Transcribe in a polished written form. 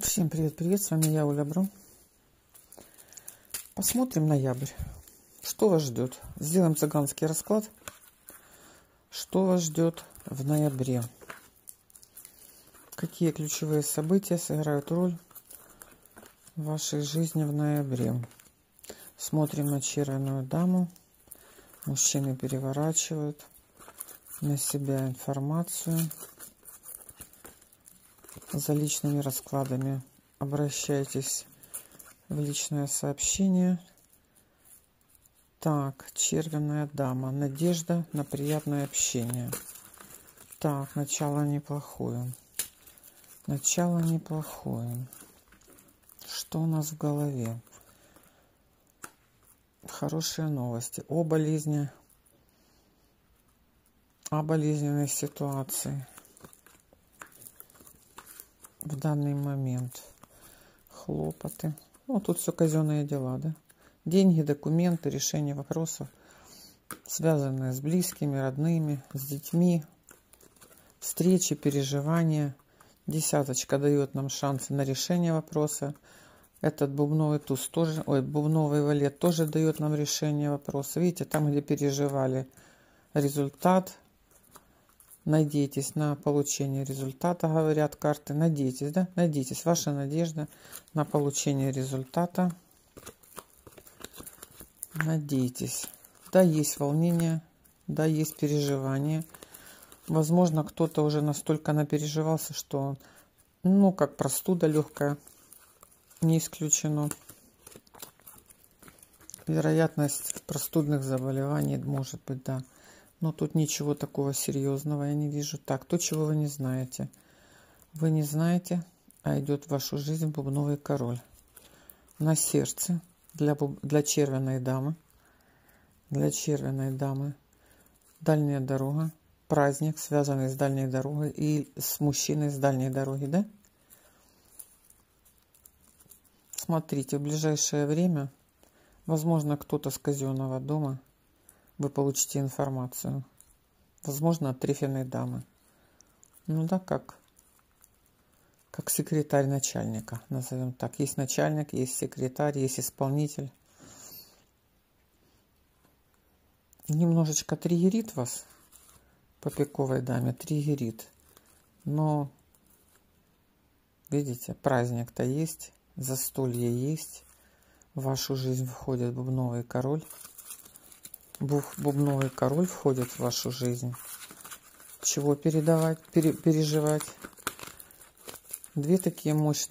Всем привет, с вами я, Оля Бро. Посмотрим ноябрь. Что вас ждет? Сделаем цыганский расклад. Что вас ждет в ноябре? Какие ключевые события сыграют роль в вашей жизни в ноябре? Смотрим на червяную даму. Мужчины переворачивают на себя информацию. За личными раскладами обращайтесь в личное сообщение. Так, червяная дама. Надежда на приятное общение. Так, начало неплохое. Начало неплохое. Что у нас в голове? Хорошие новости. О болезни. О болезненной ситуации. В данный момент хлопоты. Ну, тут все казенные дела, да? Деньги, документы, решение вопросов, связанные с близкими, родными, с детьми, встречи, переживания. Десяточка дает нам шансы на решение вопроса. Этот бубновый туз тоже, бубновый валет тоже дает нам решение вопроса. Видите, там, где переживали результат, надейтесь на получение результата, говорят карты. Надейтесь, да? Надейтесь. Ваша надежда на получение результата. Надейтесь. Да, есть волнение, да, есть переживание. Возможно, кто-то уже настолько напереживался, что, ну, как простуда легкая, не исключено. Вероятность простудных заболеваний может быть, да. Но тут ничего такого серьезного я не вижу. Так, то, чего вы не знаете. Вы не знаете, а идет в вашу жизнь бубновый король. На сердце для червяной дамы. Для червяной дамы. Дальняя дорога. Праздник, связанный с дальней дорогой и с мужчиной с дальней дороги, да? Смотрите, в ближайшее время, возможно, кто-то с казенного дома, вы получите информацию. Возможно, от трефельной дамы. Ну да, как секретарь начальника, назовем так. Есть начальник, есть секретарь, есть исполнитель. Немножечко триггерит вас по пиковой даме, триггерит. Но, видите, праздник-то есть, застолье есть. В вашу жизнь входит бубновый король. Бубновый король входит в вашу жизнь. Чего переживать? Две такие мощные